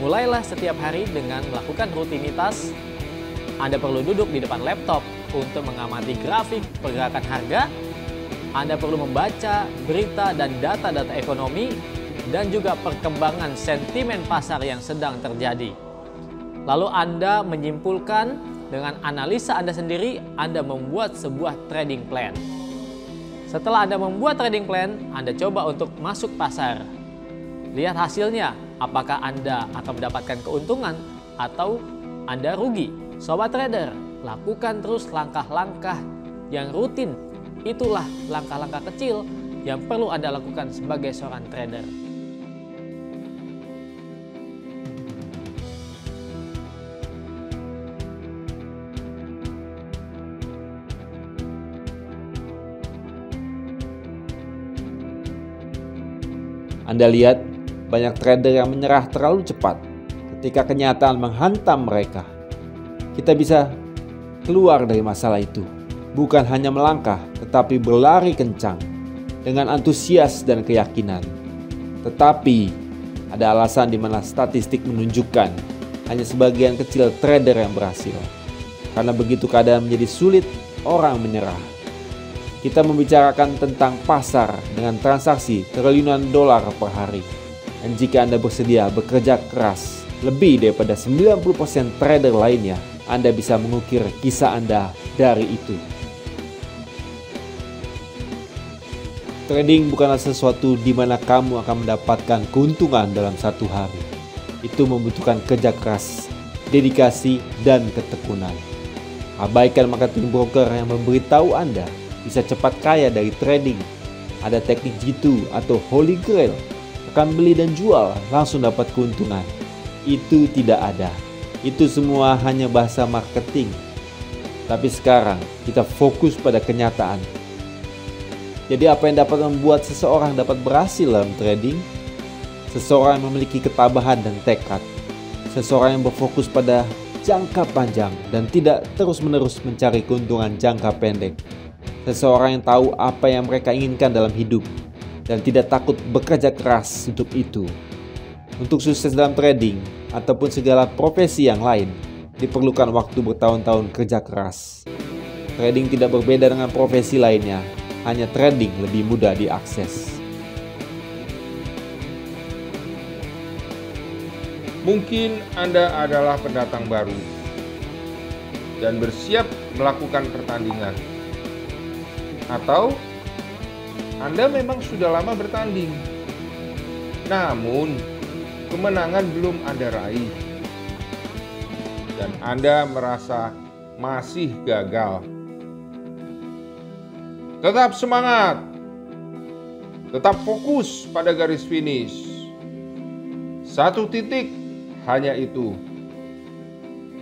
Mulailah setiap hari dengan melakukan rutinitas. Anda perlu duduk di depan laptop untuk mengamati grafik pergerakan harga. Anda perlu membaca berita dan data-data ekonomi dan juga perkembangan sentimen pasar yang sedang terjadi. Lalu Anda menyimpulkan dengan analisa Anda sendiri, Anda membuat sebuah trading plan. Setelah Anda membuat trading plan, Anda coba untuk masuk pasar. Lihat hasilnya, apakah Anda akan mendapatkan keuntungan atau Anda rugi. Sobat trader, lakukan terus langkah-langkah yang rutin. Itulah langkah-langkah kecil yang perlu Anda lakukan sebagai seorang trader. Anda lihat banyak trader yang menyerah terlalu cepat ketika kenyataan menghantam mereka. Kita bisa keluar dari masalah itu, bukan hanya melangkah, tetapi berlari kencang dengan antusias dan keyakinan. Tetapi ada alasan di mana statistik menunjukkan hanya sebagian kecil trader yang berhasil. Karena begitu keadaan menjadi sulit, orang menyerah. Kita membicarakan tentang pasar dengan transaksi triliunan dolar per hari. Dan jika Anda bersedia bekerja keras lebih daripada 90% trader lainnya, Anda bisa mengukir kisah Anda dari itu. Trading bukanlah sesuatu di mana kamu akan mendapatkan keuntungan dalam satu hari. Itu membutuhkan kerja keras, dedikasi, dan ketekunan. Abaikan marketing broker yang memberitahu Anda bisa cepat kaya dari trading. Ada teknik G2 atau Holy Grail, akan beli dan jual langsung dapat keuntungan. Itu tidak ada. Itu semua hanya bahasa marketing. Tapi sekarang kita fokus pada kenyataan. Jadi apa yang dapat membuat seseorang dapat berhasil dalam trading? Seseorang yang memiliki ketabahan dan tekad. Seseorang yang berfokus pada jangka panjang dan tidak terus-menerus mencari keuntungan jangka pendek. Seseorang yang tahu apa yang mereka inginkan dalam hidup dan tidak takut bekerja keras untuk itu. Untuk sukses dalam trading ataupun segala profesi yang lain, diperlukan waktu bertahun-tahun kerja keras. Trading tidak berbeda dengan profesi lainnya, hanya trading lebih mudah diakses. Mungkin Anda adalah pendatang baru dan bersiap melakukan pertandingan. Atau Anda memang sudah lama bertanding, namun kemenangan belum Anda raih, dan Anda merasa masih gagal. Tetap semangat, tetap fokus pada garis finish. Satu titik, hanya itu.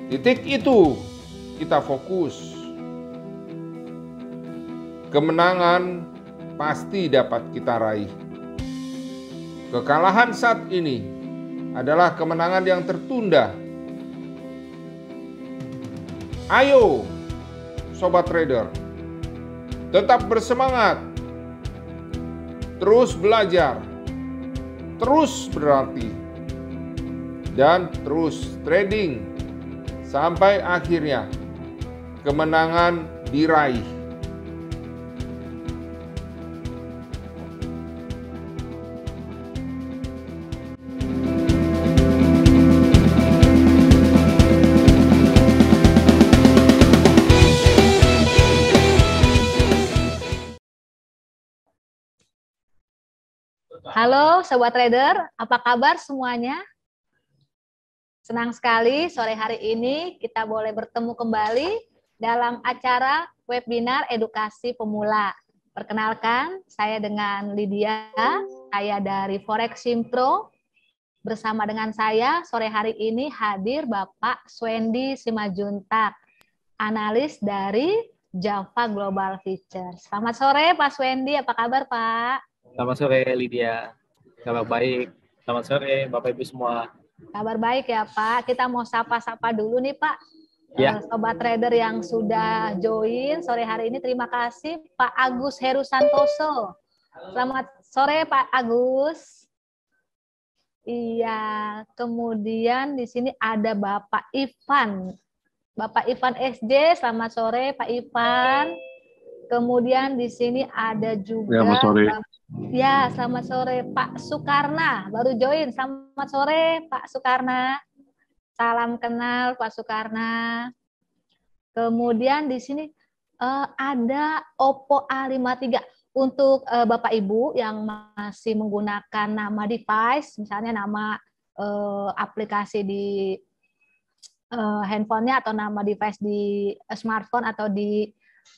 Titik itu kita fokus. Kemenangan pasti dapat kita raih. Kekalahan saat ini adalah kemenangan yang tertunda. Ayo, sobat trader, tetap bersemangat, terus belajar, terus berlatih, dan terus trading sampai akhirnya kemenangan diraih. Halo Sobat Trader, apa kabar semuanya? Senang sekali sore hari ini kita boleh bertemu kembali dalam acara webinar edukasi pemula. Perkenalkan, saya dengan Lydia, saya dari Forex Simpro. Bersama dengan saya sore hari ini hadir Bapak Swendi Simajuntak, analis dari Java Global Futures. Selamat sore Pak Swendi, apa kabar Pak? Selamat sore Lydia, kabar baik. Selamat sore Bapak Ibu semua. Kabar baik ya Pak. Kita mau sapa-sapa dulu nih Pak. Ya. Sobat trader yang sudah join sore hari ini, terima kasih Pak Agus Heru Santoso. Selamat sore Pak Agus. Iya, kemudian di sini ada Bapak Ivan. Bapak Ivan SJ, selamat sore Pak Ivan. Kemudian di sini ada juga Selamat sore. Ya, selamat sore Pak Sukarna, baru join. Selamat sore Pak Sukarna. Salam kenal Pak Sukarna. Kemudian di sini ada Oppo A53. Untuk Bapak Ibu yang masih menggunakan nama device, misalnya nama aplikasi di handphonenya atau nama device di smartphone atau di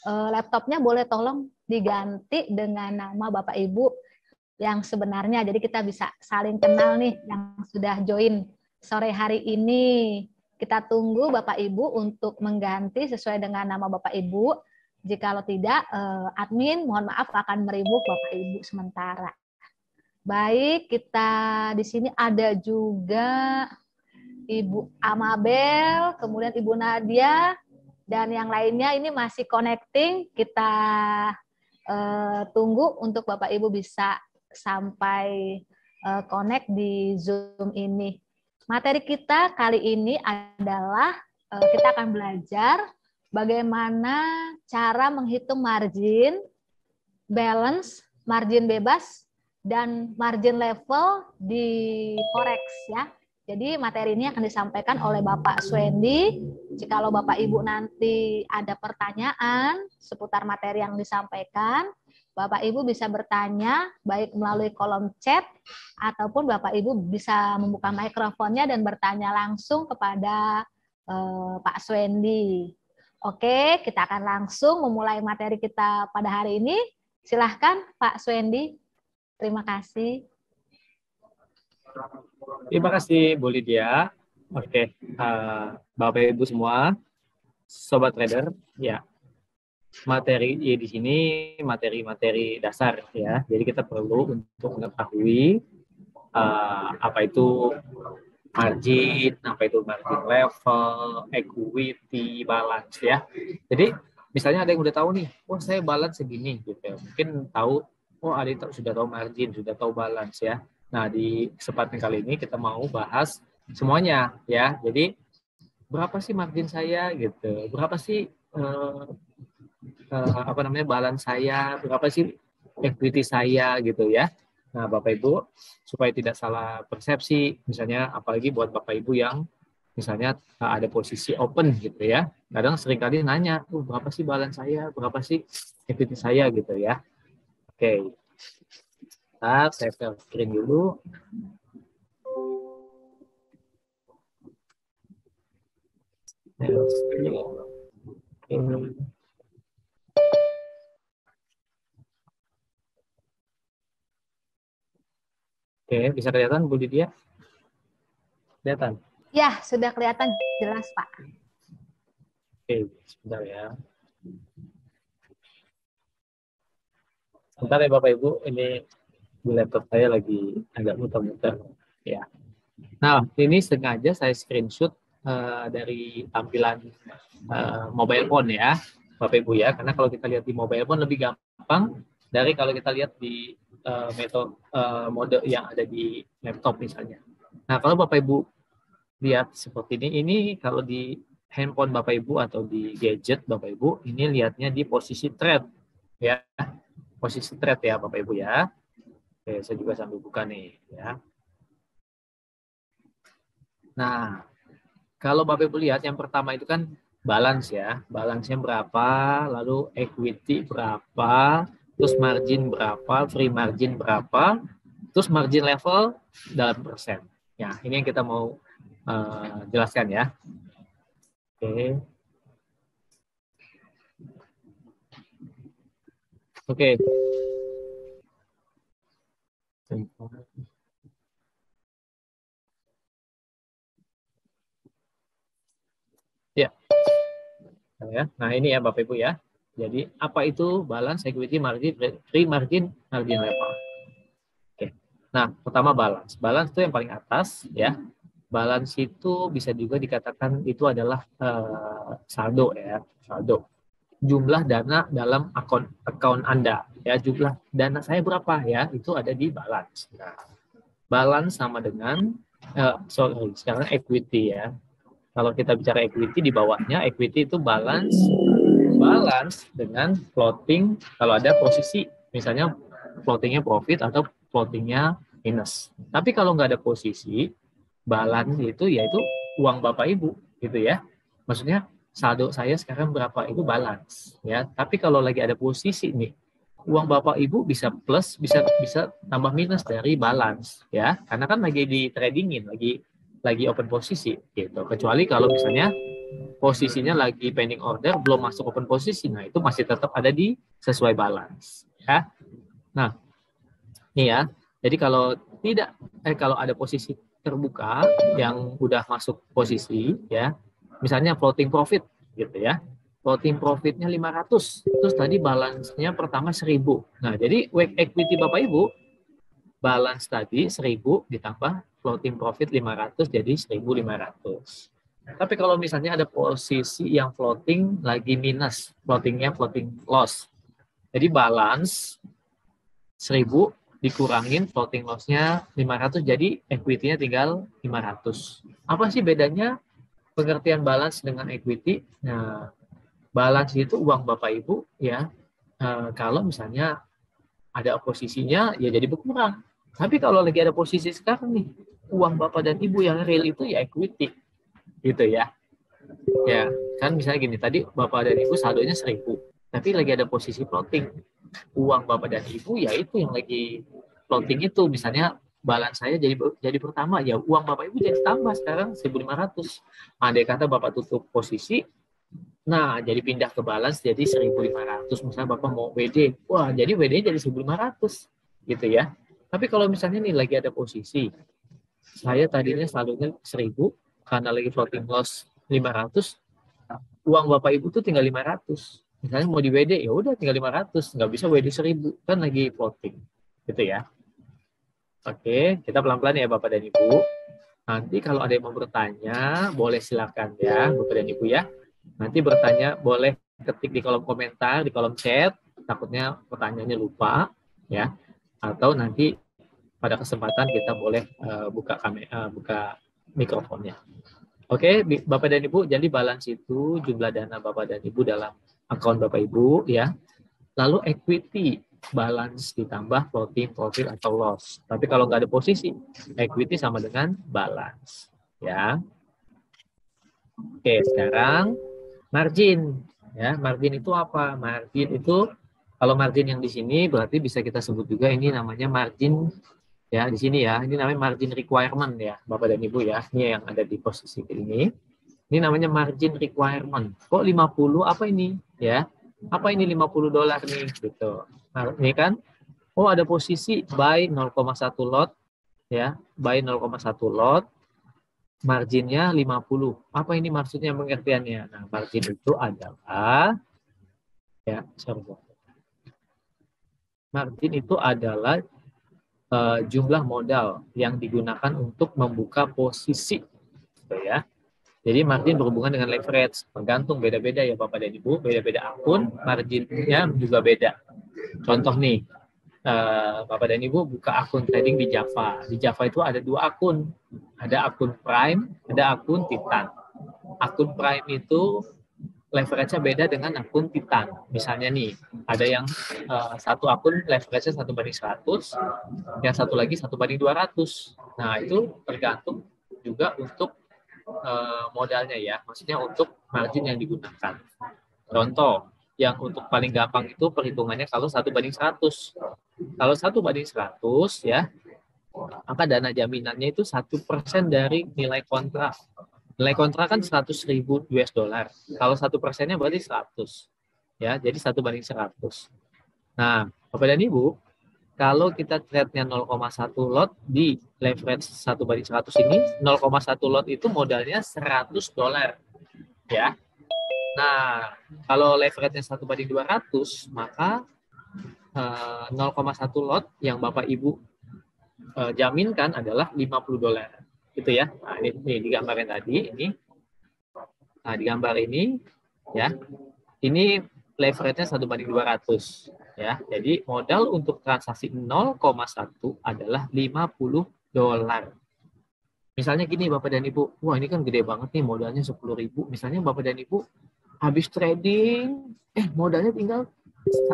laptopnya, boleh tolong diganti dengan nama Bapak Ibu yang sebenarnya. Jadi kita bisa saling kenal nih yang sudah join sore hari ini. Kita tunggu Bapak Ibu untuk mengganti sesuai dengan nama Bapak Ibu. Jikalau tidak, admin mohon maaf akan meremove Bapak Ibu sementara. Baik, kita di sini ada juga Ibu Amabel, kemudian Ibu Nadia, dan yang lainnya ini masih connecting. Kita tunggu untuk Bapak Ibu bisa sampai connect di Zoom ini. Materi kita kali ini adalah kita akan belajar bagaimana cara menghitung margin, balance, margin bebas, dan margin level di Forex ya. Jadi materi ini akan disampaikan oleh Bapak Swendi. Jikalau Bapak Ibu nanti ada pertanyaan seputar materi yang disampaikan, Bapak Ibu bisa bertanya baik melalui kolom chat ataupun Bapak Ibu bisa membuka mikrofonnya dan bertanya langsung kepada Pak Swendi. Oke, kita akan langsung memulai materi kita pada hari ini. Silahkan Pak Swendi. Terima kasih. Terima kasih Bu Lydia. Oke, Bapak Ibu semua, Sobat Trader, ya. Materi di sini materi-materi dasar ya. Jadi kita perlu untuk mengetahui apa itu margin, apa itu margin level, equity, balance ya. Jadi misalnya ada yang udah tahu nih, oh saya balance segini gitu ya. Mungkin tahu, oh ada yang sudah tahu margin, sudah tahu balance ya. Nah di kesempatan kali ini kita mau bahas semuanya ya. Jadi berapa sih margin saya gitu, berapa sih balance saya, berapa sih equity saya gitu ya. Nah, Bapak Ibu, supaya tidak salah persepsi, misalnya apalagi buat Bapak Ibu yang misalnya ada posisi open gitu ya. Kadang seringkali nanya, berapa sih balance saya, berapa sih equity saya gitu ya. Oke. Saya share screen dulu. Oke, bisa kelihatan Bu Lydia? Kelihatan? Ya, sudah kelihatan jelas, Pak. Oke, sebentar ya. Sebentar ya Bapak Ibu, ini di laptop saya lagi agak muter-muter. Ya. Nah, ini sengaja saya screenshot dari tampilan mobile phone ya, Bapak Ibu ya. Karena kalau kita lihat di mobile phone lebih gampang dari kalau kita lihat di mode yang ada di laptop misalnya. Nah, kalau Bapak Ibu lihat seperti ini kalau di handphone Bapak Ibu atau di gadget Bapak Ibu, ini lihatnya di posisi trade ya. Posisi trade ya Bapak Ibu ya. Oke, saya juga sambil buka nih ya. Nah, kalau Bapak Ibu lihat yang pertama itu kan balance ya. Balance-nya berapa, lalu equity berapa, terus margin berapa, free margin berapa, terus margin level dalam persen. Ya, ini yang kita mau jelaskan ya. Oke. Oke. Ya. Nah, ini ya Bapak Ibu ya. Jadi, apa itu balance, equity, margin, free margin, margin level? Oke. Nah, pertama balance. Balance itu yang paling atas ya. Balance itu bisa juga dikatakan itu adalah saldo ya, saldo. Jumlah dana dalam akun Anda ya, jumlah dana saya berapa ya, itu ada di balance. Nah, balance sama dengan sekarang equity ya. Kalau kita bicara equity, di bawahnya equity itu balance dengan floating kalau ada posisi, misalnya floatingnya profit atau floatingnya minus. Tapi kalau nggak ada posisi, balance itu yaitu uang Bapak Ibu gitu ya. Maksudnya saldo saya sekarang berapa, itu balance ya. Tapi kalau lagi ada posisi nih, uang Bapak Ibu bisa plus, bisa tambah minus dari balance ya. Karena kan lagi di tradingin, lagi open posisi gitu. Kecuali kalau misalnya posisinya lagi pending order, belum masuk open posisi, nah itu masih tetap ada di sesuai balance ya. Nah, nih ya. Jadi kalau kalau ada posisi terbuka yang udah masuk posisi ya, misalnya floating profit gitu ya. Floating profitnya 500, terus tadi balance-nya pertama 1000. Nah, jadi equity Bapak Ibu balance tadi 1000 ditambah floating profit 500 jadi 1500. Tapi kalau misalnya ada posisi yang floating lagi minus, floatingnya floating loss. Jadi balance 1000 dikurangin floating loss-nya 500, jadi equity-nya tinggal 500. Apa sih bedanya pengertian balance dengan equity? Nah, balance itu uang Bapak Ibu ya. Kalau misalnya ada posisinya ya jadi berkurang. Tapi kalau lagi ada posisi sekarang nih, uang Bapak dan Ibu yang real itu ya equity. Gitu ya. Ya, kan misalnya gini, tadi Bapak dan Ibu saldonya 1000, tapi lagi ada posisi floating. Uang Bapak dan Ibu ya itu yang lagi floating itu, misalnya balance saya jadi pertama, ya uang Bapak Ibu jadi tambah sekarang 1500. Andai kata Bapak tutup posisi, nah jadi pindah ke balance jadi 1500, misalnya Bapak mau WD, wah jadi WD jadi 1500 gitu ya. Tapi kalau misalnya nih lagi ada posisi, saya tadinya saldonya 1000, karena lagi floating loss 500, uang Bapak Ibu tuh tinggal 500. Misalnya mau di WD, ya udah tinggal 500, nggak bisa WD 1000, kan lagi floating. Gitu ya. Oke, kita pelan-pelan ya Bapak dan Ibu. Nanti kalau ada yang mau bertanya, boleh silakan ya Bapak dan Ibu ya. Nanti bertanya boleh ketik di kolom komentar, di kolom chat, takutnya pertanyaannya lupa ya. Atau nanti pada kesempatan kita boleh buka mikrofonnya. Oke, Bapak dan Ibu, jadi balance itu jumlah dana Bapak dan Ibu dalam akun Bapak Ibu ya. Lalu equity, balance ditambah floating profit atau loss. Tapi kalau nggak ada posisi, equity sama dengan balance ya. Oke, sekarang margin ya. Margin itu apa? Margin itu, kalau margin yang di sini berarti bisa kita sebut juga ini namanya margin. Ya, di sini ya, ini namanya margin requirement ya, Bapak dan Ibu ya. Ini yang ada di posisi ini. Ini namanya margin requirement. Kok 50 apa ini? Ya. Apa ini $50 nih gitu. Nah, ini kan ada posisi buy 0,1 lot ya, buy 0,1 lot. Marginnya 50. Apa ini maksudnya pengertiannya? Nah, margin itu adalah ya, margin itu adalah jumlah modal yang digunakan untuk membuka posisi, gitu ya. Jadi margin berhubungan dengan leverage, tergantung beda-beda ya Bapak dan Ibu, beda-beda akun, marginnya juga beda. Contoh nih, Bapak dan Ibu buka akun trading di Java. Di Java itu ada 2 akun, ada akun Prime, ada akun Titan. Akun Prime itu leverage-nya beda dengan akun Titan. Misalnya nih, ada yang satu akun leverage-nya 1:100, yang satu lagi 1:200. Nah, itu tergantung juga untuk modalnya ya, maksudnya untuk margin yang digunakan. Contoh, yang untuk paling gampang itu perhitungannya kalau 1:100. Kalau 1:100 ya, maka dana jaminannya itu 1% dari nilai kontrak. Nilai kontrak kan $100.000. Kalau 1%-nya berarti 100. Ya, jadi 1:100. Nah, Bapak dan Ibu, kalau kita trade-nya 0,1 lot di leverage 1:100 ini, 0,1 lot itu modalnya $100. Ya. Nah, kalau leverage-nya 1:200, maka 0,1 lot yang Bapak Ibu jaminkan adalah $50. Gitu ya. Nah, ini digambarkan tadi ini. Nah, di gambar ini ya. Ini leverage-nya 1:200 ya. Jadi modal untuk transaksi 0,1 adalah $50. dolar. Misalnya gini Bapak dan Ibu, wah ini kan gede banget nih modalnya 10.000. Misalnya Bapak dan Ibu habis trading, modalnya tinggal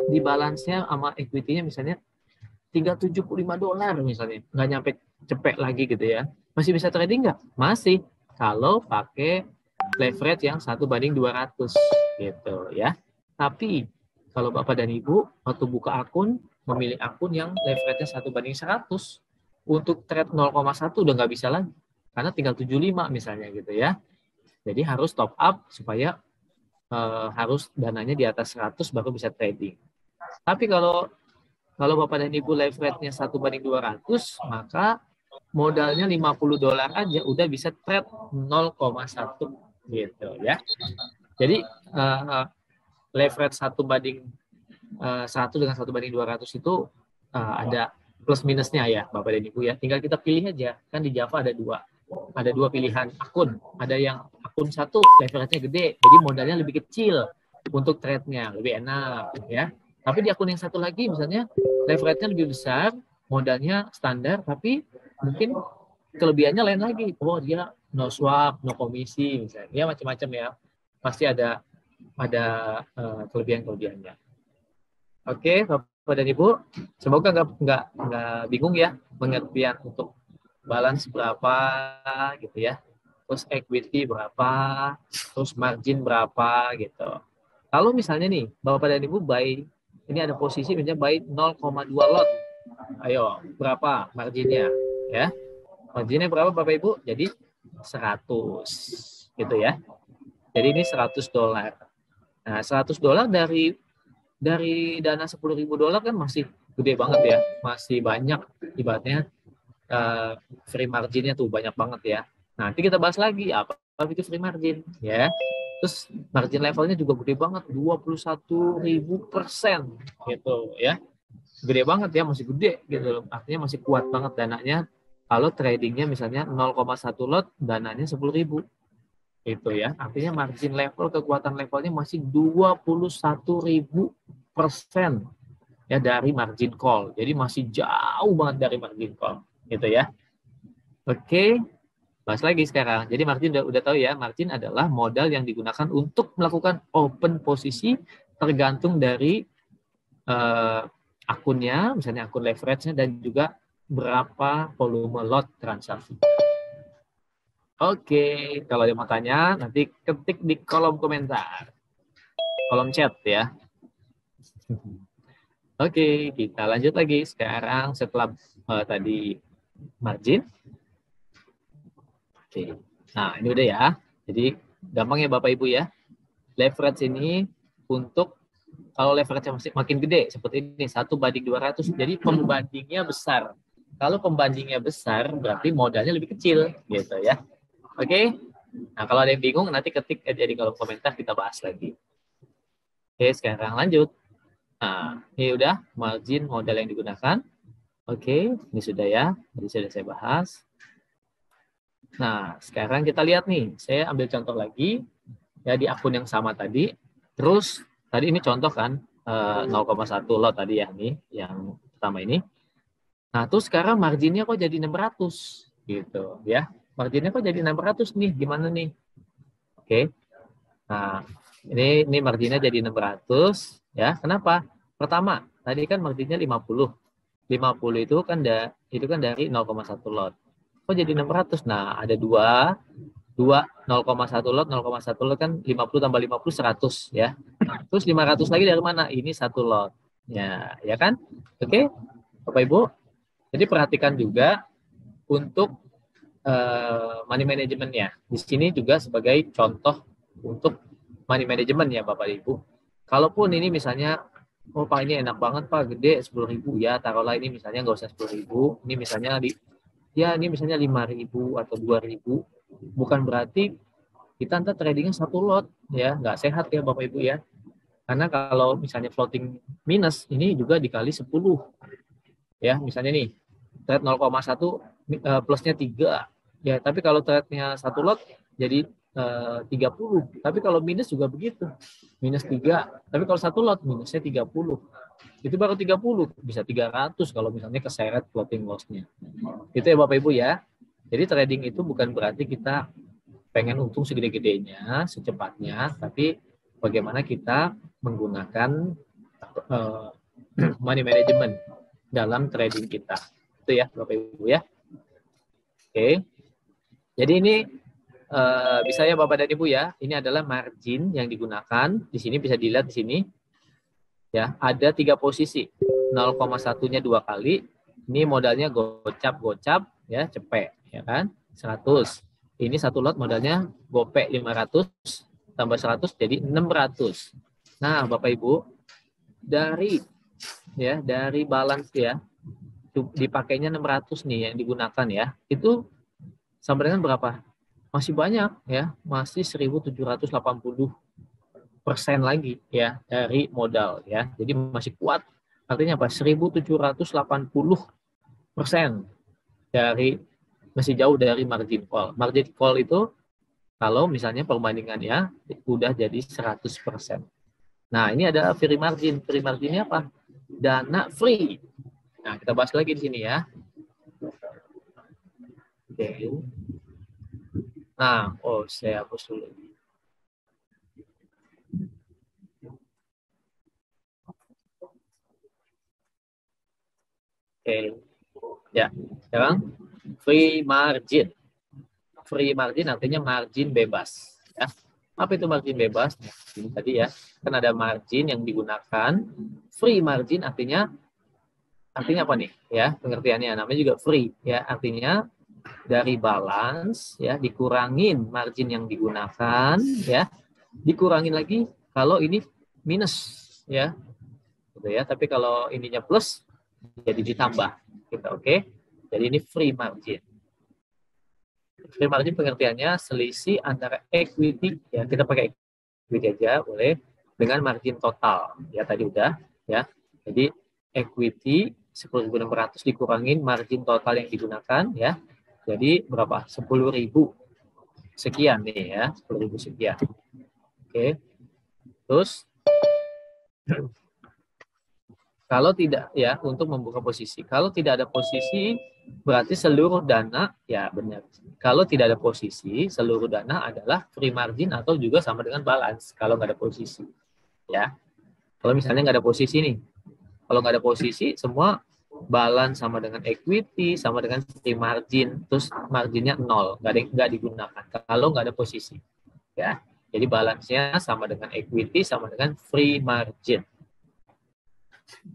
di balance-nya sama equity-nya misalnya tinggal 75 dolar misalnya. Nggak nyampe cepet lagi gitu ya. Masih bisa trading nggak? Masih. Kalau pakai leverage yang 1:200 gitu ya. Tapi kalau Bapak dan Ibu waktu buka akun, memilih akun yang leverage-nya 1:100, untuk trade 0,1 udah nggak bisa lagi. Karena tinggal 75 misalnya gitu ya. Jadi harus top up supaya harus dananya di atas 100 baru bisa trading. Tapi kalau Bapak dan Ibu leverage-nya 1:200, maka modalnya 50 dolar aja udah bisa trade 0,1 gitu ya. Jadi leverage 1:1 dengan 1:200 itu ada plus minusnya ya Bapak dan Ibu ya. Tinggal kita pilih aja. Kan di Java ada dua pilihan akun. Ada yang akun satu leverage-nya gede, jadi modalnya lebih kecil untuk trade-nya, lebih enak ya. Tapi di akun yang satu lagi misalnya leverage-nya lebih besar, modalnya standar, tapi mungkin kelebihannya lain lagi. Oh dia no swap, no komisi misalnya. Ya macam-macam ya. Pasti ada kelebihan-kelebihannya. Oke, Bapak dan Ibu, semoga nggak bingung ya pengertian untuk balance berapa gitu ya, terus equity berapa, terus margin berapa gitu. Kalau misalnya nih Bapak dan Ibu buy, ini ada posisi misalnya buy 0,2 lot, ayo berapa marginnya ya? Marginnya berapa Bapak Ibu? Jadi 100 gitu ya. Jadi ini 100 dolar. Nah 100 dolar dari dana 10.000 dolar kan masih gede banget ya, masih banyak ibaratnya. Free marginnya tuh banyak banget ya. Nanti kita bahas lagi apa itu free margin ya. Terus margin levelnya juga gede banget, 21.000% gitu ya. Gede banget ya, masih gede gitu. Artinya masih kuat banget dananya. Kalau tradingnya misalnya 0,1 lot, dananya 10.000 itu ya. Artinya margin level, kekuatan levelnya masih 21.000% ya dari margin call. Jadi masih jauh banget dari margin call gitu ya. Oke, bahas lagi sekarang. Jadi margin udah tahu ya, margin adalah modal yang digunakan untuk melakukan open posisi tergantung dari akunnya, misalnya akun leverage-nya dan juga berapa volume lot transaksi. Oke, kalau ada mau tanya nanti ketik di kolom komentar, kolom chat ya. Oke, kita lanjut lagi sekarang setelah tadi margin. Oke. Nah, ini udah ya. Jadi gampang ya Bapak Ibu ya. Leverage ini untuk kalau leverage masih makin gede seperti ini 1:200. Jadi pembandingnya besar. Kalau pembandingnya besar berarti modalnya lebih kecil gitu ya. Oke. Nah, kalau ada yang bingung nanti ketik aja di kolom komentar, kita bahas lagi. Oke, sekarang lanjut. Nah, ini udah margin modal yang digunakan. Oke, ini sudah ya. Tadi sudah saya bahas. Nah, sekarang kita lihat nih. Saya ambil contoh lagi ya di akun yang sama tadi. Terus tadi ini contoh kan 0,1 lot tadi ya nih yang pertama ini. Nah, terus sekarang marginnya kok jadi 600 gitu ya. Marginnya kok jadi 600 nih. Gimana nih? Oke. Nah, ini marginnya jadi 600 ya. Kenapa? Pertama, tadi kan marginnya 50. 50 itu kan dari 0,1 lot. Kok jadi 600? Nah, ada 0,1 lot, 0,1 lot kan 50 tambah 50 100 ya. Terus 500 lagi dari mana? Ini 1 lot. Ya kan? Oke. Bapak Ibu. Jadi perhatikan juga untuk money management-nya. Di sini juga sebagai contoh untuk money management ya Bapak Ibu. Kalaupun ini misalnya oh Pak ini enak banget Pak, gede 10.000 ya, taruhlah ini misalnya nggak usah 10.000, ini misalnya ini misalnya 5.000 atau 2.000, bukan berarti kita ntar tradingnya 1 lot ya, nggak sehat ya Bapak Ibu ya. Karena kalau misalnya floating minus ini juga dikali 10 ya, misalnya nih trade 0,1 plusnya 3 ya, tapi kalau trade-nya 1 lot jadi 30. Tapi kalau minus juga begitu. Minus 3. Tapi kalau satu lot minusnya 30. Itu baru 30. Bisa 300 kalau misalnya keseret floating loss-nya. Itu ya Bapak Ibu ya. Jadi trading itu bukan berarti kita pengen untung segede-gedenya, secepatnya. Tapi bagaimana kita menggunakan money management dalam trading kita. Itu ya Bapak Ibu ya. Oke. Jadi ini bisa ya Bapak dan Ibu ya, ini adalah margin yang digunakan. Di sini bisa dilihat di sini. Ya, ada 3 posisi. 0,1-nya 2 kali. Ini modalnya gocap ya, cepet ya kan? 100. Ini satu lot modalnya gopek 500 tambah 100 jadi 600. Nah, Bapak Ibu, dari balance ya, dipakainya 600 nih yang digunakan ya. Itu sama dengan berapa? Masih banyak ya, masih 1.780% lagi ya dari modal ya. Jadi masih kuat. Artinya apa? 1.780% dari, masih jauh dari margin call. Margin call itu kalau misalnya perbandingannya udah jadi 100%. Nah, ini ada free margin. Free marginnya apa? Dana free. Nah, kita bahas lagi di sini ya. Oke. Nah, saya hapus dulu. Oke. Ya, sekarang free margin. Free margin artinya margin bebas. Ya. Apa itu margin bebas? Ini tadi ya, kan ada margin yang digunakan. Free margin artinya apa nih? Ya, pengertiannya namanya juga free. Ya, artinya dari balance ya dikurangin margin yang digunakan ya, dikurangin lagi kalau ini minus ya, gitu ya. Tapi kalau ininya plus jadi ditambah gitu. Oke. Jadi ini free margin. Free margin pengertiannya selisih antara equity ya, kita pakai equity aja boleh, dengan margin total ya, tadi udah ya. Jadi equity 10.600 dikurangin margin total yang digunakan ya. Jadi berapa? 10.000 sekian nih ya, 10.000 sekian. Oke. Terus kalau tidak ya, untuk membuka posisi. Kalau tidak ada posisi berarti seluruh dana ya, benar. Kalau tidak ada posisi, seluruh dana adalah free margin atau juga sama dengan balance kalau nggak ada posisi. Ya. Kalau misalnya nggak ada posisi nih. Kalau nggak ada posisi, semua balance sama dengan equity, sama dengan free margin, terus marginnya 0, nggak digunakan kalau nggak ada posisi. Ya, jadi balance-nya sama dengan equity, sama dengan free margin.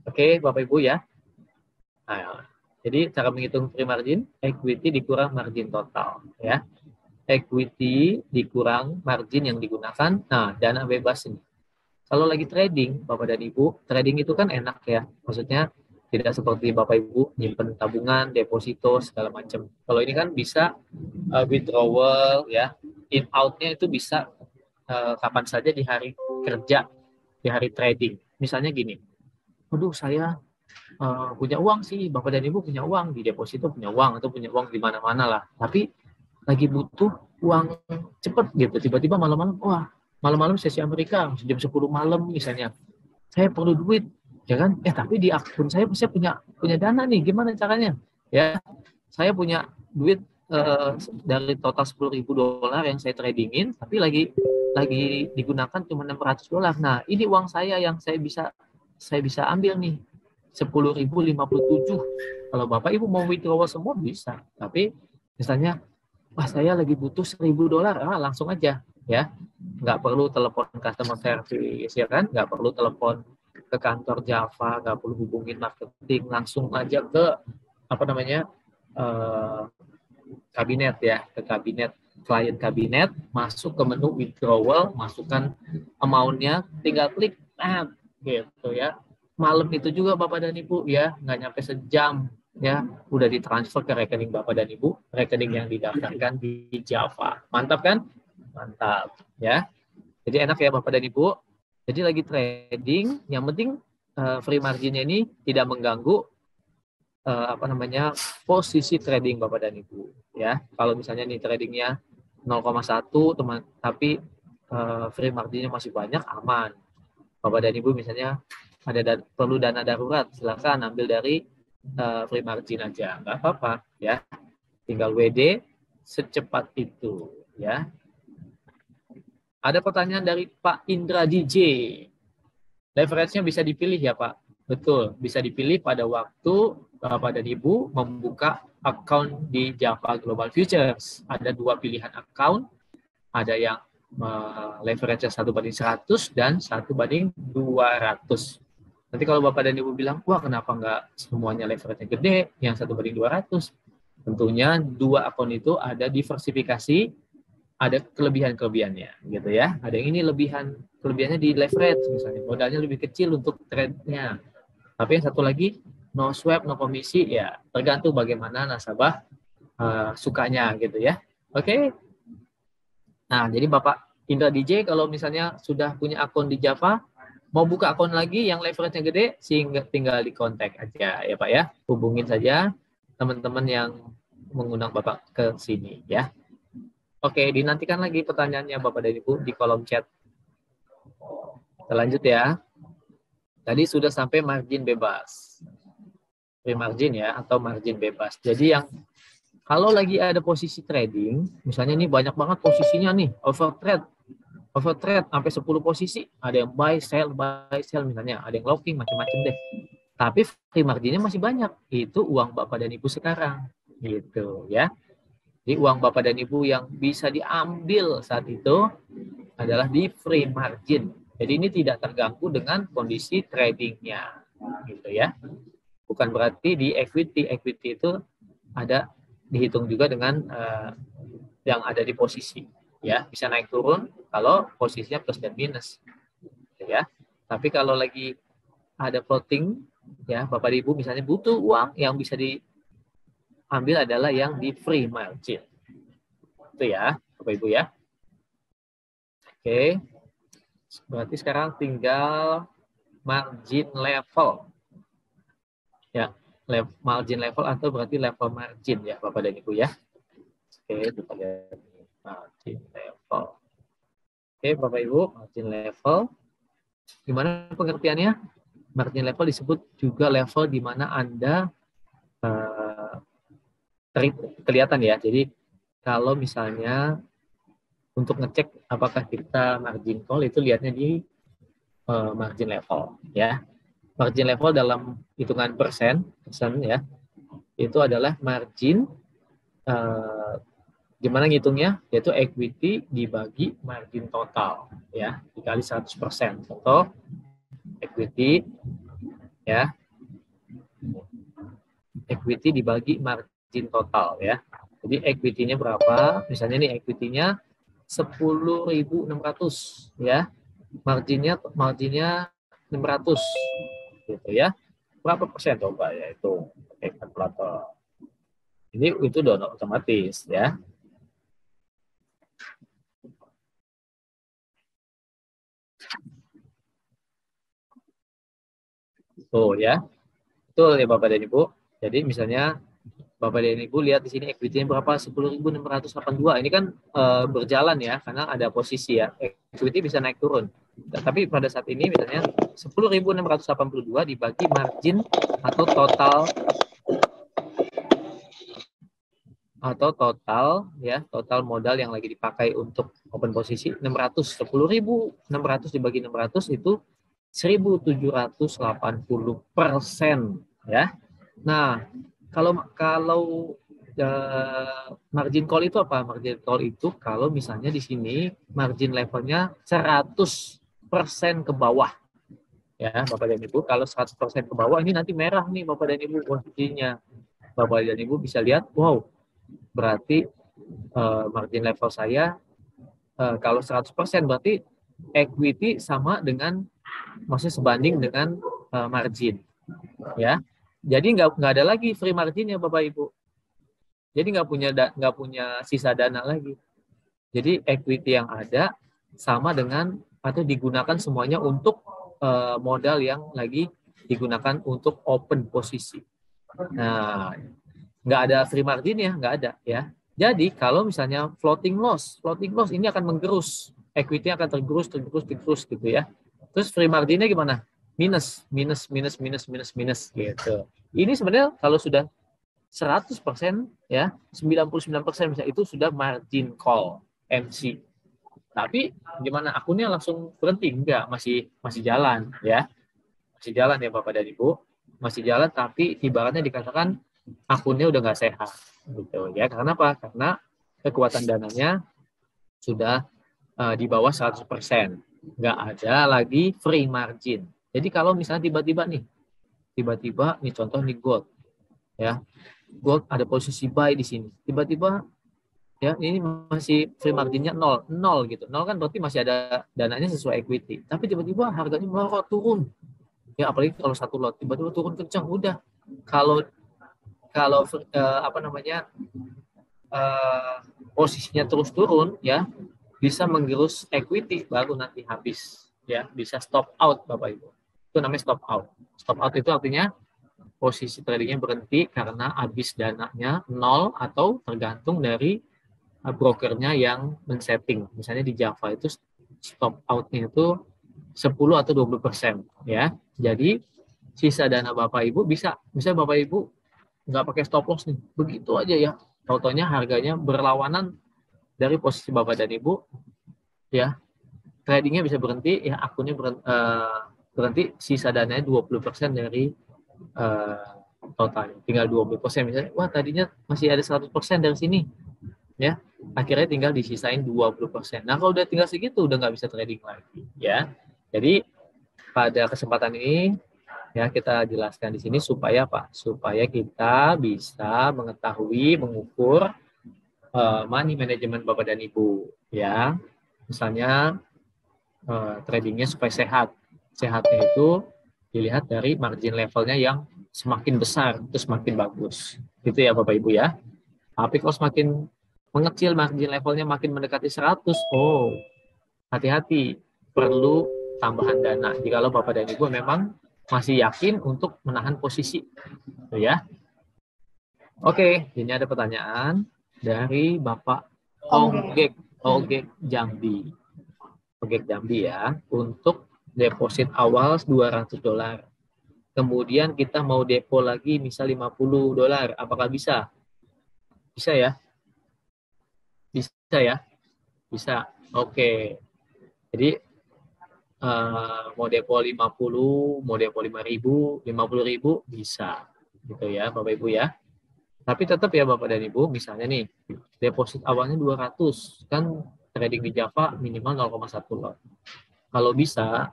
Oke, Bapak Ibu ya. Nah, jadi cara menghitung free margin, equity dikurang margin total. Ya, equity dikurang margin yang digunakan. Nah, dana bebas ini. Kalau lagi trading, Bapak dan Ibu, trading itu kan enak ya. Maksudnya tidak seperti Bapak Ibu nyimpen tabungan, deposito segala macam. Kalau ini kan bisa withdrawal ya, in out-nya itu bisa kapan saja di hari kerja, di hari trading. Misalnya gini, aduh saya punya uang sih, Bapak dan Ibu punya uang di deposito, punya uang atau punya uang di mana-mana lah. Tapi lagi butuh uang cepet gitu, tiba-tiba malam-malam, wah malam-malam sesi Amerika jam 10 malam misalnya, saya perlu duit. Ya kan? Tapi di akun saya punya dana nih, gimana caranya? Ya, saya punya duit dari total $10.000 yang saya tradingin, tapi lagi digunakan cuma $600. Nah, ini uang saya yang saya bisa ambil nih, 10.057. Kalau Bapak Ibu mau withdrawal semua bisa, tapi misalnya, wah saya lagi butuh $1.000, langsung aja, ya, nggak perlu telepon customer service, ya kan? Nggak perlu telepon ke kantor Java, nggak perlu hubungin marketing, langsung aja ke kabinet ya, ke kabinet, client kabinet, masuk ke menu withdrawal, masukkan amount-nya, tinggal klik, gitu ya. Malam itu juga Bapak dan Ibu ya, nggak nyampe sejam ya, udah ditransfer ke rekening Bapak dan Ibu, rekening yang didaftarkan di Java. Mantap kan? Mantap ya. Jadi enak ya Bapak dan Ibu. Jadi lagi trading, yang penting free marginnya ini tidak mengganggu posisi trading Bapak dan Ibu ya. Kalau misalnya nih tradingnya 0,1 teman, tapi free marginnya masih banyak, aman. Bapak dan Ibu misalnya perlu dana darurat, silakan ambil dari free margin aja, nggak apa-apa ya. Tinggal WD secepat itu ya. Ada pertanyaan dari Pak Indra DJ. Leverage-nya bisa dipilih ya Pak? Betul, bisa dipilih pada waktu Bapak dan Ibu membuka account di Java Global Futures. Ada 2 pilihan account, ada yang leverage-nya 1:100 dan 1:200. Nanti kalau Bapak dan Ibu bilang, wah kenapa nggak semuanya leverage-nya gede, yang 1:200? Tentunya 2 akun itu ada diversifikasi, ada kelebihan-kelebihannya gitu ya. Ada yang ini kelebihannya di leverage misalnya, modalnya lebih kecil untuk trade-nya. Tapi yang satu lagi no swap, no komisi, ya tergantung bagaimana nasabah sukanya gitu ya. Oke. Nah, jadi Bapak Indra DJ kalau misalnya sudah punya akun di Java, mau buka akun lagi yang leverage-nya gede, sehingga tinggal di kontak aja ya Pak ya. Hubungin saja teman-teman yang mengundang Bapak ke sini ya. Oke, dinantikan lagi pertanyaannya Bapak dan Ibu di kolom chat. Kita lanjut ya. Tadi sudah sampai margin bebas. Free margin ya, atau margin bebas. Jadi yang kalau lagi ada posisi trading, misalnya ini banyak banget posisinya nih, overtrade sampai 10 posisi, ada yang buy sell misalnya, ada yang locking, macam-macam deh. Tapi free marginnya masih banyak. Itu uang Bapak dan Ibu sekarang. Gitu ya. Jadi uang Bapak dan Ibu yang bisa diambil saat itu adalah di free margin. Jadi ini tidak terganggu dengan kondisi tradingnya, gitu ya. Bukan berarti di equity itu ada dihitung juga dengan yang ada di posisi, ya bisa naik turun kalau posisinya plus dan minus, gitu ya. Tapi kalau lagi ada floating, ya Bapak Ibu misalnya butuh uang yang bisa diambil adalah yang di free margin. Itu ya, Bapak Ibu ya. Oke. Berarti sekarang tinggal margin level. Ya, margin level atau berarti level margin ya, Bapak dan Ibu ya. Oke, kita lihat margin level. Oke, Bapak Ibu, margin level. Gimana pengertiannya? Margin level disebut juga level di mana Anda kelihatan ya. Jadi kalau misalnya untuk ngecek apakah kita margin call itu lihatnya di margin level ya. Margin level dalam hitungan persen ya. Itu adalah margin gimana ngitungnya? Yaitu equity dibagi margin total ya, dikali 100%. Contoh equity ya. Equity dibagi margin total ya. Jadi equity-nya berapa? Misalnya nih equity-nya 10.600 ya. Marginnya 600 gitu ya. Berapa persen coba ya itu pakai kalkulator. Ini itu udah otomatis ya. Tuh ya. Betul ya Bapak dan Ibu. Jadi misalnya Bapak dan Ibu lihat di sini equity-nya berapa? 10.682. Ini kan berjalan ya, karena ada posisi ya. Equity bisa naik turun. Tapi pada saat ini misalnya 10.682 dibagi margin atau total ya, total modal yang lagi dipakai untuk open posisi 600. 10.600 dibagi 600 itu 1.780% ya. Nah, kalau margin call itu apa? Margin call itu kalau misalnya di sini margin levelnya 100% ke bawah. Ya, Bapak dan Ibu, kalau 100% ke bawah ini nanti merah nih Bapak dan Ibu posisinya. Bapak dan Ibu bisa lihat, wow, berarti margin level saya kalau 100% berarti equity sama dengan, maksudnya sebanding dengan margin. Ya. Jadi nggak ada lagi free margin ya Bapak Ibu. Jadi nggak punya sisa dana lagi. Jadi equity yang ada sama dengan atau digunakan semuanya untuk modal yang lagi digunakan untuk open posisi. Nah, nggak ada free margin ya, nggak ada ya. Jadi kalau misalnya floating loss ini akan menggerus, equity akan tergerus gitu ya. Terus free marginnya gimana? Minus gitu. Ini sebenarnya kalau sudah 100% ya, 99% misalnya itu sudah margin call, MC. Tapi gimana, akunnya langsung berhenti? Enggak, masih jalan ya. Masih jalan ya Bapak dan Ibu. Masih jalan, tapi ibaratnya dikatakan akunnya udah nggak sehat gitu ya. Karena apa? Karena kekuatan dananya sudah di bawah 100%. Nggak ada lagi free margin. Jadi kalau misalnya tiba-tiba nih contoh nih gold ya. Gold ada posisi buy di sini. Tiba-tiba ya ini masih free marginnya nol gitu. Nol kan berarti masih ada dananya sesuai equity. Tapi tiba-tiba harganya melorot turun. Ya apalagi kalau satu lot tiba-tiba turun kencang, udah. Kalau posisinya terus turun ya, bisa menggerus equity, baru nanti habis ya, bisa stop out Bapak Ibu. Itu namanya stop out. Stop out itu artinya posisi tradingnya berhenti karena habis dananya nol, atau tergantung dari brokernya yang men-setting. Misalnya di Java itu stop out-nya itu 10 atau 20% ya. Jadi sisa dana Bapak Ibu bisa Bapak Ibu nggak pakai stop loss nih, begitu aja ya. Tautannya harganya berlawanan dari posisi Bapak dan Ibu ya. Tradingnya bisa berhenti ya, akunnya berhenti, sisa dananya 20% dari totalnya. Tinggal 20%, misalnya wah tadinya masih ada 100% dari sini ya, akhirnya tinggal disisain 20%. Nah kalau udah tinggal segitu udah nggak bisa trading lagi ya. Jadi pada kesempatan ini ya kita jelaskan di sini supaya apa? Supaya kita bisa mengetahui, mengukur money management Bapak dan Ibu ya. Misalnya tradingnya supaya sehat. Sehatnya itu dilihat dari margin levelnya yang semakin besar itu semakin bagus. Gitu ya Bapak Ibu ya. Tapi kalau semakin mengecil, margin levelnya makin mendekati 100, oh hati-hati, perlu tambahan dana. Jikalau Bapak dan Ibu memang masih yakin untuk menahan posisi, gitu ya. Oke, ini ada pertanyaan dari Bapak Ogek Jambi. Ogek Jambi ya, untuk deposit awal $200. Kemudian kita mau depo lagi misal $50, apakah bisa? Bisa ya? Bisa ya? Bisa. Oke. Jadi mau depo 50, mau depo 5.000, 50.000 bisa. Gitu ya Bapak Ibu ya. Tapi tetap ya Bapak dan Ibu, misalnya nih deposit awalnya 200, kan trading di Java minimal 0,1 lot. Kalau bisa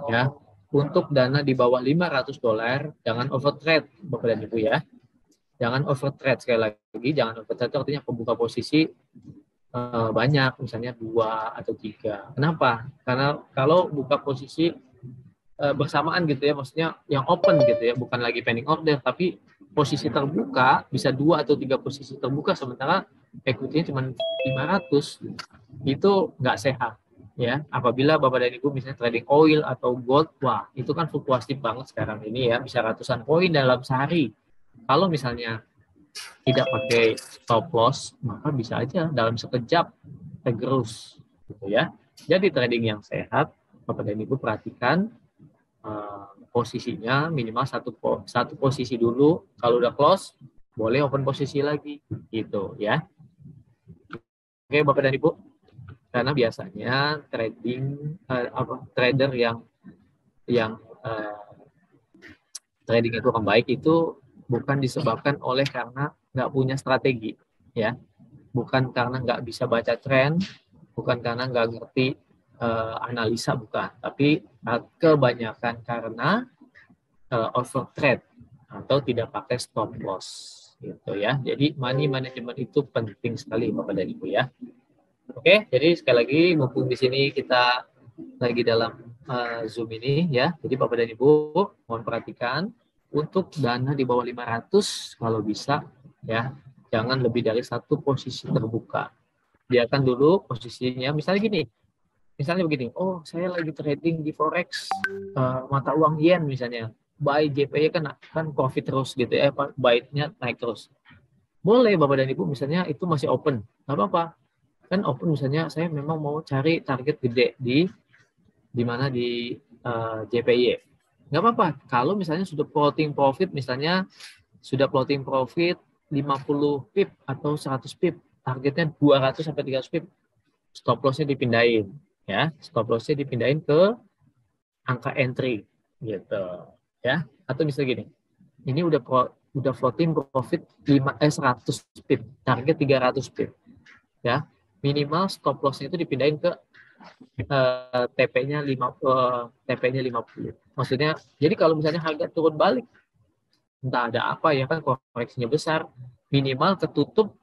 ya, untuk dana di bawah $500 jangan overtrade Bapak dan Ibu ya. Jangan overtrade, sekali lagi jangan overtrade, itu artinya pembuka posisi banyak, misalnya 2 atau 3. Kenapa? Karena kalau buka posisi bersamaan gitu ya, maksudnya yang open gitu ya, bukan lagi pending order, tapi posisi terbuka, bisa 2 atau 3 posisi terbuka, sementara equity-nya cuma 500, itu nggak sehat ya. Apabila Bapak dan Ibu misalnya trading oil atau gold, wah itu kan fluktuatif banget sekarang ini ya, bisa ratusan poin dalam sehari. Kalau misalnya tidak pakai stop loss, maka bisa aja dalam sekejap tergerus gitu ya. Jadi trading yang sehat, Bapak dan Ibu perhatikan posisinya minimal satu posisi dulu. Kalau udah close, boleh open posisi lagi gitu ya. Oke Bapak dan Ibu, karena biasanya trader yang trading itu akan baik itu bukan disebabkan oleh karena nggak punya strategi, ya, bukan karena nggak bisa baca tren, bukan karena nggak ngerti analisa, bukan, tapi kebanyakan karena overtrade atau tidak pakai stop loss, gitu ya. Jadi money management itu penting sekali Bapak dan Ibu ya. Oke, jadi sekali lagi mumpung di sini kita lagi dalam Zoom ini ya. Jadi Bapak dan Ibu mohon perhatikan untuk dana di bawah 500 kalau bisa ya, jangan lebih dari satu posisi terbuka. Biarkan dulu posisinya misalnya gini. Misalnya begini, oh saya lagi trading di forex mata uang yen misalnya. Buy JPY kan profit terus gitu ya, buy-nya naik terus. Boleh Bapak dan Ibu, misalnya itu masih open, nggak apa-apa. Kan open misalnya saya memang mau cari target gede di mana di JPY. Nggak apa-apa. Kalau misalnya sudah plotting profit, misalnya sudah plotting profit 50 pip atau 100 pip, targetnya 200 sampai 300 pip, stop loss-nya dipindahin. Ya, stop loss-nya dipindahin ke angka entry gitu. Ya, atau bisa gini. Ini udah floating profit 100 pip, target 300 pip. Ya, minimal stop loss-nya itu dipindahin ke TP-nya 50. Maksudnya, jadi kalau misalnya harga turun balik, entah ada apa ya kan koreksinya besar, minimal ketutup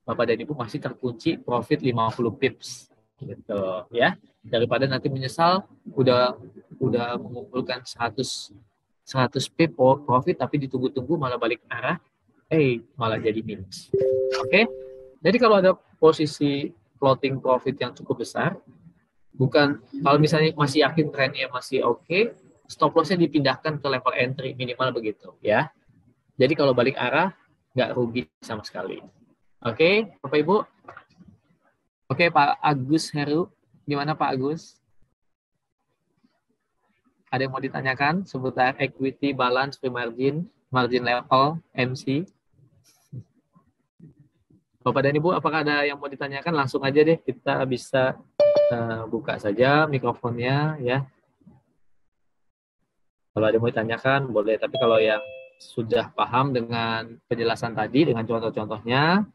Bapak dan Ibu masih terkunci profit 50 pips gitu ya. Daripada nanti menyesal udah mengumpulkan 100 pip profit tapi ditunggu-tunggu malah balik arah, malah jadi minus. Oke. Jadi kalau ada posisi floating profit yang cukup besar, kalau misalnya masih yakin trennya masih oke, stop loss-nya dipindahkan ke level entry minimal begitu ya. Jadi kalau balik arah nggak rugi sama sekali. Oke, Bapak Ibu. Oke, Pak Agus Heru, gimana Pak Agus? Ada yang mau ditanyakan seputar equity, balance, pre-margin, margin level, MC? Bapak dan Ibu, apakah ada yang mau ditanyakan? Langsung aja deh, kita bisa buka saja mikrofonnya ya. Kalau ada yang mau ditanyakan, boleh. Tapi kalau yang sudah paham dengan penjelasan tadi, dengan contoh-contohnya,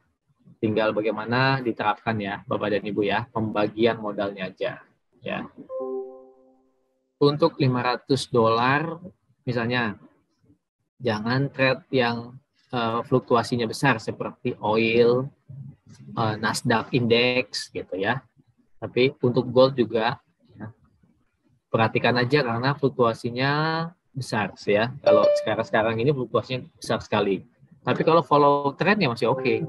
tinggal bagaimana diterapkan ya, Bapak dan Ibu ya, pembagian modalnya aja ya. Untuk $500 misalnya, jangan trade yang fluktuasinya besar seperti oil, Nasdaq Index gitu ya. Tapi untuk gold juga ya, perhatikan aja karena fluktuasinya besar ya. Kalau sekarang ini fluktuasinya besar sekali. Tapi kalau follow trend ya masih oke.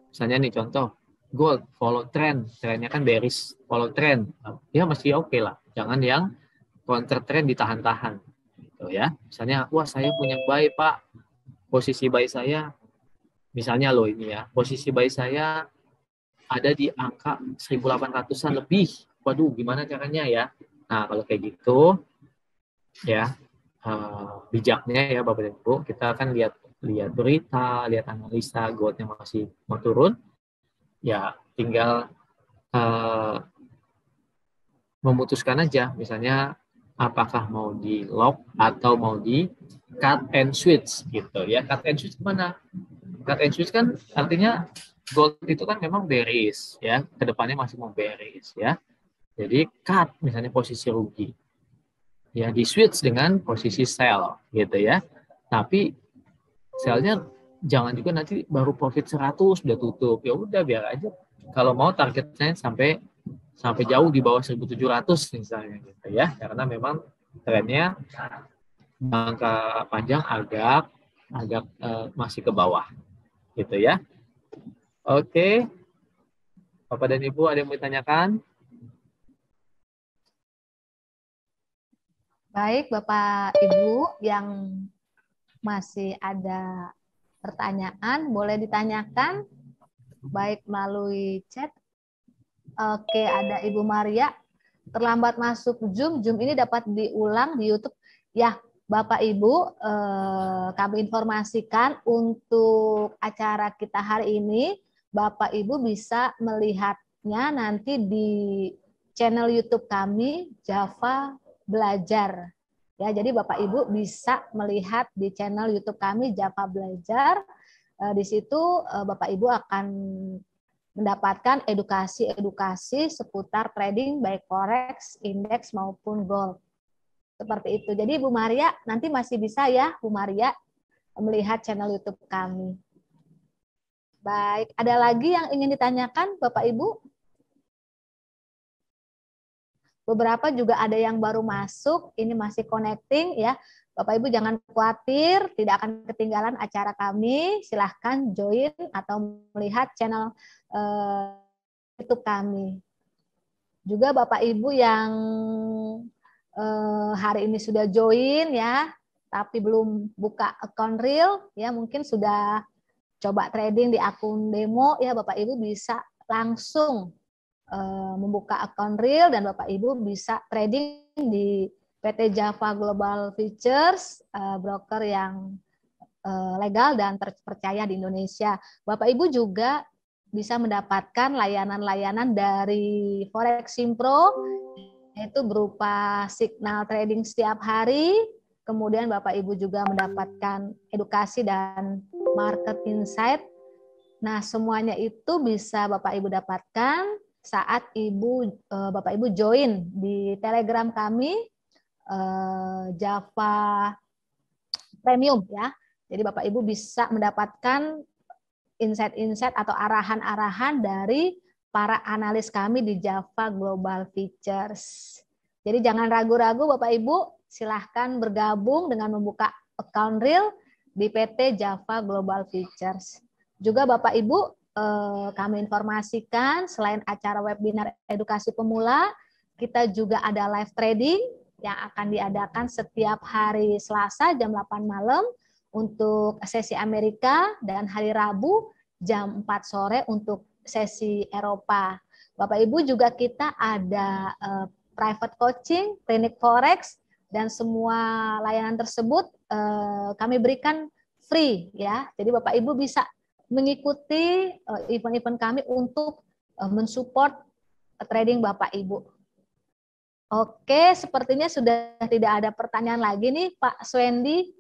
Misalnya nih contoh, gold follow trend, trennya kan bearish, follow trend, ya masih oke lah. Jangan yang counter trend ditahan-tahan, gitu ya. Misalnya, wah saya punya buy Pak, posisi buy saya, misalnya loh ini ya, posisi buy saya ada di angka 1.800-an lebih. Waduh, gimana caranya ya? Nah kalau kayak gitu, ya bijaknya ya Bapak dan Ibu, kita akan lihat berita, lihat analisa goldnya masih mau turun, ya tinggal memutuskan aja, misalnya apakah mau di lock atau mau di cut and switch gitu ya. Cut and switch kemana? Cut and switch kan artinya gold itu kan memang bearish ya, kedepannya masih mau bearish ya. Jadi cut misalnya posisi rugi, ya di switch dengan posisi sell gitu ya. Tapi sellnya jangan juga nanti baru profit 100 udah tutup, ya udah biar aja. Kalau mau targetnya sampai jauh di bawah 1.700 misalnya gitu ya, karena memang trennya jangka panjang agak masih ke bawah gitu ya. Oke, Bapak dan Ibu ada yang mau ditanyakan? Baik, Bapak Ibu yang masih ada pertanyaan boleh ditanyakan baik melalui chat. Oke, ada Ibu Maria. Terlambat masuk Zoom ini dapat diulang di YouTube. Ya, Bapak Ibu, kami informasikan untuk acara kita hari ini, Bapak Ibu bisa melihatnya nanti di channel YouTube kami, Java Belajar. Ya, jadi Bapak Ibu bisa melihat di channel YouTube kami, Java Belajar. Di situ Bapak Ibu akan mendapatkan edukasi seputar trading baik forex, indeks maupun gold. Seperti itu. Jadi Bu Maria nanti masih bisa ya Bu Maria melihat channel YouTube kami. Baik, ada lagi yang ingin ditanyakan Bapak Ibu? Beberapa juga ada yang baru masuk, ini masih connecting ya. Bapak Ibu jangan khawatir, tidak akan ketinggalan acara kami. Silahkan join atau melihat channel YouTube kami. Juga Bapak Ibu yang hari ini sudah join ya, tapi belum buka account real ya, mungkin sudah coba trading di akun demo, ya Bapak Ibu bisa langsung membuka akun real dan Bapak Ibu bisa trading di PT Java Global Futures, broker yang legal dan terpercaya di Indonesia. Bapak Ibu juga bisa mendapatkan layanan-layanan dari Foreximpro, yaitu berupa signal trading setiap hari. Kemudian Bapak Ibu juga mendapatkan edukasi dan market insight. Nah, semuanya itu bisa Bapak Ibu dapatkan saat Bapak Ibu join di Telegram kami, Java Premium ya. Jadi Bapak Ibu bisa mendapatkan insight-insight atau arahan-arahan dari para analis kami di Java Global Futures. Jadi jangan ragu-ragu Bapak Ibu, silahkan bergabung dengan membuka account real di PT Java Global Futures. Juga Bapak Ibu, kami informasikan selain acara webinar edukasi pemula, kita juga ada live trading yang akan diadakan setiap hari Selasa jam 8 malam untuk sesi Amerika dan hari Rabu jam 4 sore untuk sesi Eropa. Bapak Ibu juga kita ada private coaching, klinik forex, dan semua layanan tersebut kami berikan free ya. Jadi Bapak Ibu bisa mengikuti event-event kami untuk mensupport trading Bapak Ibu. Oke, sepertinya sudah tidak ada pertanyaan lagi nih Pak Swendi.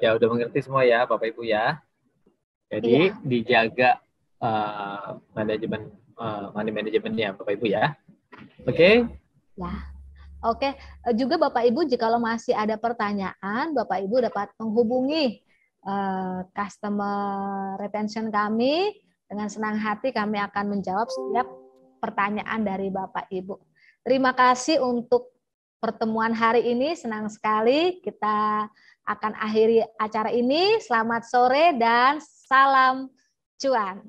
Ya udah mengerti semua ya Bapak Ibu ya. Jadi dijaga money manajemennya Bapak Ibu ya. Oke? Ya. Oke, juga Bapak Ibu jika masih ada pertanyaan, Bapak Ibu dapat menghubungi customer retention kami. Dengan senang hati kami akan menjawab setiap pertanyaan dari Bapak Ibu. Terima kasih untuk pertemuan hari ini, senang sekali. Kita akan akhiri acara ini. Selamat sore dan salam cuan.